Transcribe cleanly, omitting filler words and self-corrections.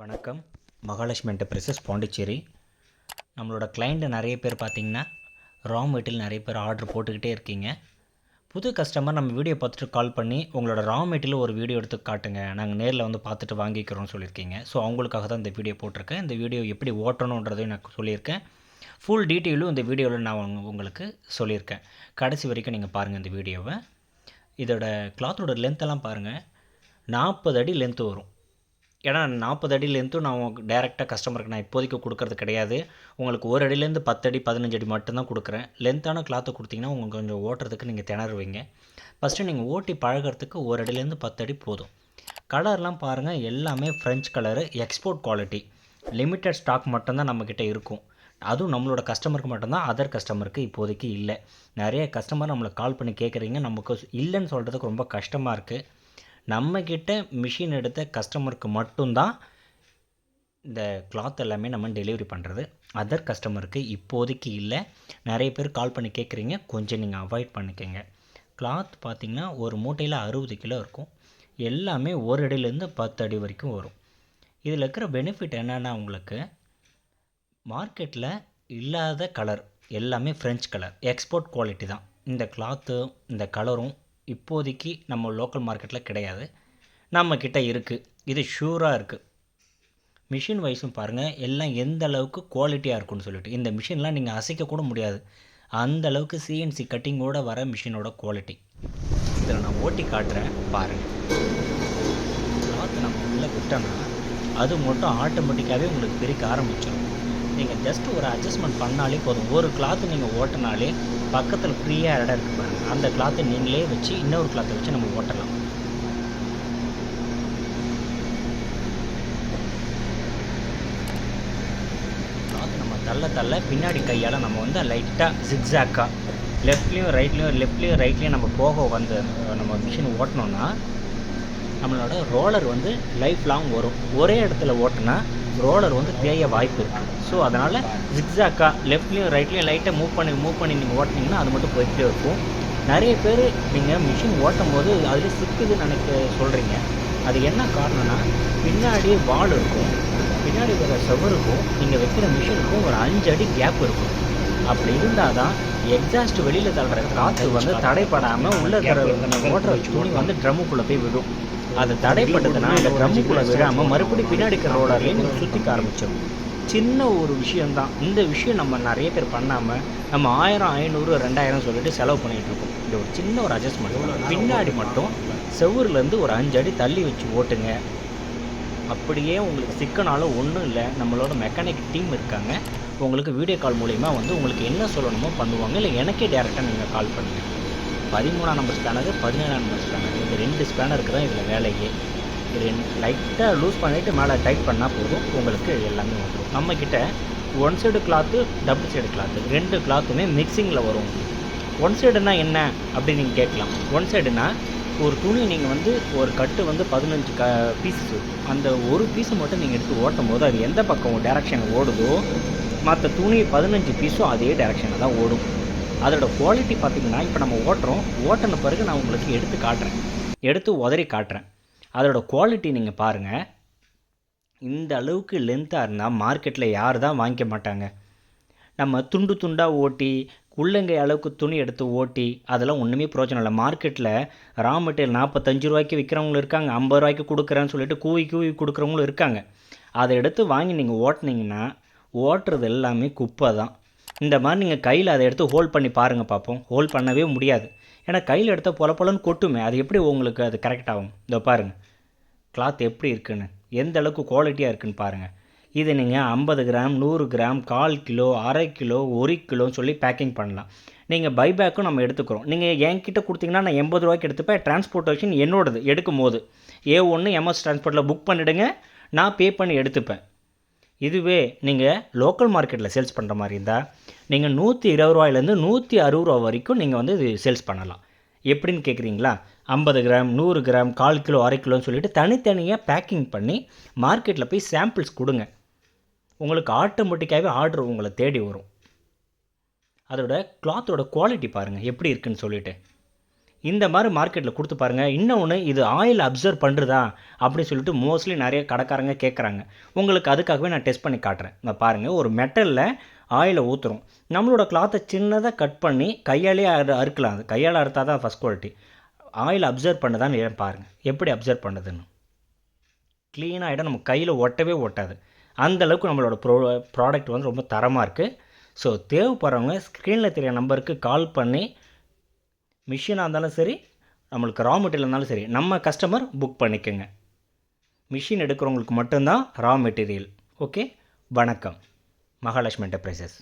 வணக்கம். மகாலட்சுமி என்டர்பிரைசஸ் பாண்டிச்சேரி. நம்மளோட கிளைண்ட்டு நிறைய பேர் பார்த்திங்கன்னா ரா மெட்டீரியல் நிறைய பேர் ஆர்டர் போட்டுக்கிட்டே இருக்கீங்க. புது கஸ்டமர் நம்ம வீடியோ பார்த்துட்டு கால் பண்ணி உங்களோட ரா மெட்டீரியல் ஒரு வீடியோ எடுத்து காட்டுங்க, நாங்கள் நேரில் வந்து பார்த்துட்டு வாங்கிக்கிறோம்னு சொல்லியிருக்கீங்க. ஸோ அவங்களுக்காக தான் இந்த வீடியோ போட்டிருக்கேன். இந்த வீடியோ எப்படி ஓட்டணுன்றதையும் நான் சொல்லியிருக்கேன். ஃபுல் டீட்டெயிலும் இந்த வீடியோவில் நான் உங்களுக்கு சொல்லியிருக்கேன். கடைசி வரைக்கும் நீங்கள் பாருங்கள் இந்த வீடியோவை. இதோட கிளாத்தோட லென்த்தெல்லாம் பாருங்கள், 40 அடி லென்த்து வரும். ஏன்னா 40 அடி லென்த்தும் நான் டேரெக்டாக கஸ்டமருக்கு நான் இப்போதைக்கு கொடுக்கறது கிடையாது. உங்களுக்கு ஒரு அடியிலேருந்து 10 அடி 15 அடி மட்டும்தான் கொடுக்குறேன். லென்த்தான கிளாத்தை கொடுத்தீங்கன்னா உங்களுக்கு கொஞ்சம் ஓட்டுறதுக்கு நீங்கள் திணறுவீங்க. ஃபஸ்ட்டு நீங்கள் ஓட்டி பழகிறதுக்கு ஒரு அடியிலேருந்து 10 அடி போதும். கலர்லாம் பாருங்கள், எல்லாமே French colour, export quality. Limited stock மட்டும்தான் நம்மக்கிட்ட இருக்கும். அதுவும் நம்மளோட கஸ்டமருக்கு மட்டும்தான், அதர் கஸ்டமருக்கு இப்போதைக்கு இல்லை. நிறைய கஸ்டமர் நம்மளை கால் பண்ணி கேட்குறீங்க, நமக்கு இல்லைன்னு சொல்கிறதுக்கு ரொம்ப கஷ்டமாக இருக்குது. நம்மக்கிட்ட மிஷின் எடுத்த கஸ்டமருக்கு மட்டும்தான் இந்த கிளாத் எல்லாமே நம்ம டெலிவரி பண்ணுறது. அதர் கஸ்டமருக்கு இப்போதைக்கு இல்லை. நிறைய பேர் கால் பண்ணி கேட்குறீங்க, கொஞ்சம் நீங்கள் அவாய்ட் பண்ணிக்கோங்க. கிளாத் பார்த்திங்கன்னா ஒரு மூட்டையில் 60 கிலோ இருக்கும். எல்லாமே ஒரு அடியிலேருந்து 10 அடி வரைக்கும் வரும். இதில் இருக்கிற பெனிஃபிட் என்னென்னா, உங்களுக்கு மார்க்கெட்டில் இல்லாத கலர் எல்லாமே ஃப்ரெஞ்ச் கலர், எக்ஸ்போர்ட் குவாலிட்டி தான். இந்த கிளாத்து இந்த கலரும் இப்போதைக்கு நம்ம லோக்கல் மார்க்கெட்டில் கிடையாது, நம்மக்கிட்ட இருக்குது. இது ஷூராக இருக்குது. மிஷின் வைஸும் பாருங்கள், எல்லாம் எந்த அளவுக்கு குவாலிட்டியாக இருக்குன்னு சொல்லிட்டு. இந்த மிஷின்லாம் நீங்கள் அசைக்கக்கூட முடியாது, அந்த அளவுக்கு சிஎன்சி கட்டிங்கோடு வர மிஷினோட குவாலிட்டி. இதில் நான் ஓட்டி காட்டுறேன் பாருங்கள். கிளாத்து நம்ம உள்ளே விட்டோன்னா அது மட்டும் ஆட்டோமேட்டிக்காகவே உங்களுக்கு பிரிக்க ஆரம்பிச்சிடும். நீங்கள் ஜஸ்ட் ஒரு அட்ஜஸ்ட்மெண்ட் பண்ணாலே போதும். ஒரு கிளாத்து நீங்கள் ஓட்டினாலே பக்கத்தில் ஃப்ரீயாக இடம் இருக்குது பாருங்கள், அந்த கிளாத்தை நீங்களே வச்சு இன்னொரு கிளாத்தை வச்சு நம்ம ஓட்டலாம். கிளாத்து நம்ம தள்ள பின்னாடி கையால் நம்ம வந்து லைட்டாக ஜிக்ஸாக்காக லெஃப்ட்லேயும் ரைட்லேயும் நம்ம போக வந்து நம்ம மிஷின் ஓட்டினோன்னா நம்மளோட ரோலர் வந்து லைஃப் லாங் வரும். ஒரே இடத்துல ஓட்டினா ரோலர் வந்து தேய வாய்ப்பு இருக்குது. ஸோ அதனால் ஜிக்ஸாக்காக லெஃப்ட்லேயும் ரைட்லேயும் லைட்டாக மூவ் பண்ணி நீங்கள் ஓட்டினீங்கன்னா அது மட்டும் போயிட்டே இருக்கும். நிறைய பேர் நீங்கள் மிஷின் ஓட்டும் போது அதில் சிக்குதுன்னு சொல்கிறீங்க. அது என்ன காரணம்னா, பின்னாடி வால் இருக்கும், பின்னாடி வர செவருக்கும் நீங்கள் வைக்கிற மிஷினுக்கும் ஒரு 5 அடி கேப் இருக்கும். அப்படி இருந்தால் தான் எக்ஸாஸ்ட் வெளியில் தள்ளுற காற்று வந்து தடைப்படாமல் உள்ளே ஓட்டுற துணி வந்து ட்ரம்முக்குள்ளே போய் விடும். அது தடைப்பட்டதுன்னா அந்த ட்ரம்முக்குள்ளே விடாமல் மறுபடியும் பின்னாடி இருக்கிற ரோலர்லேயும் நீங்கள் சுற்றிக்க ஆரம்பிச்சிடும். சின்ன ஒரு விஷயந்தான். இந்த விஷயம் நம்ம நிறைய பேர் பண்ணாமல் நம்ம 1000, 500, 2000 சொல்லிட்டு செலவு பண்ணிகிட்டு இருக்கோம். இது ஒரு சின்ன ஒரு அட்ஜஸ்ட்மெண்ட். பின்னாடி மட்டும் செவ்வூர்லேருந்து ஒரு 5 அடி தள்ளி வச்சு ஓட்டுங்க. அப்படியே உங்களுக்கு சிக்கனாலும் ஒன்றும் இல்லை, நம்மளோட மெக்கானிக் டீம் இருக்காங்க. உங்களுக்கு வீடியோ கால் மூலிமா வந்து உங்களுக்கு என்ன சொல்லணுமோ பண்ணுவாங்க. இல்லை எனக்கே டேரெக்டாக நீங்கள் கால் பண்ணுங்கள். 13ஆம் நம்பர் ஸ்பேனரு, 17ஆம் நம்பர் ஸ்பேனர், இந்த 2 ஸ்பேனருக்கு தான் இதில் வேலையே. இது லைட்டாக லூஸ் பண்ணிவிட்டு மேலே டைட் பண்ணால் போதும், உங்களுக்கு எல்லாமே வந்துடும். நம்மக்கிட்ட one side cloth, double side cloth, 2 கிளாத்துமே மிக்சிங்கில் வரும். ஒன் சைடுனா என்ன அப்படின்னு நீங்கள் கேட்கலாம். ஒன் சைடுனா ஒரு துணி நீங்கள் வந்து ஒரு கட்டு வந்து 15 பீஸஸ் இருக்கும். அந்த ஒரு பீஸை மட்டும் நீங்கள் எடுத்து ஓட்டும் போது அது எந்த பக்கம் டைரக்ஷன் ஓடுதோ மற்ற துணி 15 பீஸும் அதே டைரக்ஷனில் தான் ஓடும். அதோட குவாலிட்டி பார்த்திங்கன்னா, இப்போ நம்ம ஓட்டின பிறகு நான் உங்களுக்கு எடுத்து உதறி காட்டுறேன். அதோட குவாலிட்டி நீங்கள் பாருங்கள். இந்த அளவுக்கு லென்த்தாக இருந்தால் மார்க்கெட்டில் யார் தான் வாங்கிக்க மாட்டாங்க. நம்ம துண்டு துண்டாக ஓட்டி உள்ளங்கை அளவுக்கு துணி எடுத்து ஓட்டி அதெல்லாம் ஒன்றுமே பிரயோஜனம் இல்லை. மார்க்கெட்டில் ரா மெட்டீரியல் 45 ரூபாய்க்கு விற்கிறவங்களும் இருக்காங்க, 50 ரூபாய்க்கு கொடுக்குறேன்னு சொல்லிட்டு கூவி கொடுக்குறவங்களும் இருக்காங்க. அதை எடுத்து வாங்கி நீங்கள் ஓட்டினீங்கன்னா ஓட்டுறது எல்லாமே குப்பை தான். இந்த மாதிரி நீங்கள் கையில் அதை எடுத்து ஹோல்ட் பண்ணி பாருங்கள் பார்ப்போம். ஹோல்ட் பண்ணவே முடியாது, ஏன்னா கையில் எடுத்தால் பொலன்னு கொட்டுமே. அது எப்படி உங்களுக்கு அது கரெக்ட் ஆகும்? இதோ பாருங்கள் கிளாத் எப்படி இருக்குன்னு, எந்த அளவுக்கு குவாலிட்டியாக இருக்குதுன்னு பாருங்கள். இது நீங்கள் 50 கிராம், 100 கிராம், 1/4 கிலோ, அரை கிலோ, 1 கிலோன்னு சொல்லி பேக்கிங் பண்ணலாம். நீங்கள் பைபேக்கும் நம்ம எடுத்துக்கிறோம். நீங்கள் என்கிட்ட கொடுத்தீங்கன்னா நான் 80 ரூபாய்க்கு எடுத்துப்பேன். டிரான்ஸ்போர்ட்டேஷன் என்னோடது. எடுக்கும் போது A1 MS டிரான்ஸ்போர்ட்டில் புக் பண்ணிவிடுங்க, நான் பே பண்ணி எடுத்துப்பேன். இதுவே நீங்கள் லோக்கல் மார்க்கெட்டில் சேல்ஸ் பண்ணுற மாதிரி இருந்தால் நீங்கள் 120 ரூபாயிலேருந்து 160 ரூபா வரைக்கும் நீங்கள் வந்து இது சேல்ஸ் பண்ணலாம். எப்படின்னு கேட்குறீங்களா? 50 கிராம், 100 கிராம், 1/4 கிலோ, அரை கிலோன்னு சொல்லிட்டு தனித்தனியாக பேக்கிங் பண்ணி மார்க்கெட்டில் போய் சாம்பிள்ஸ் கொடுங்க. உங்களுக்கு ஆட்டோமேட்டிக்காகவே ஆர்டர் உங்களை தேடி வரும். அதோட கிளாத்தோட குவாலிட்டி பாருங்கள் எப்படி இருக்குன்னு சொல்லிட்டு. இந்த மாதிரி மார்க்கெட்டில் கொடுத்து பாருங்கள். இன்னொன்று, இது ஆயில் அப்சர்வ் பண்ணுறதா அப்படின்னு சொல்லிட்டு மோஸ்ட்லி நிறைய கடைக்காரங்க கேட்குறாங்க. உங்களுக்கு அதுக்காகவே நான் டெஸ்ட் பண்ணி காட்டுறேன். நான் பாருங்கள், ஒரு மெட்டலில் ஆயிலை ஊற்றுறோம். நம்மளோட கிளாத்தை சின்னதாக கட் பண்ணி கையாலே அறுக்கலாம். அது கையால் அறுத்தால் தான் ஃபஸ்ட் குவாலிட்டி. ஆயில் அப்சர்வ் பண்ணுதான்னு ஏன் பாருங்கள், எப்படி அப்சர்வ் பண்ணுதுன்னு. க்ளீனாக ஆகிடும், நம்ம கையில் ஒட்டவே ஒட்டாது. அந்தளவுக்கு நம்மளோட ப்ராடக்ட் வந்து ரொம்ப தரமாக இருக்குது. ஸோ தேவைப்படுறவங்க ஸ்க்ரீனில் தெரிய நம்பருக்கு கால் பண்ணி, மிஷினாக இருந்தாலும் சரி, நம்மளுக்கு ரா மெட்டீரியல் இருந்தாலும் சரி, நம்ம கஸ்டமர் புக் பண்ணிக்கோங்க. மிஷின் எடுக்கிறவங்களுக்கு மட்டும்தான் ரா மெட்டீரியல். ஓகே, வணக்கம். மகாலட்சுமி என்டர்பிரைசஸ்.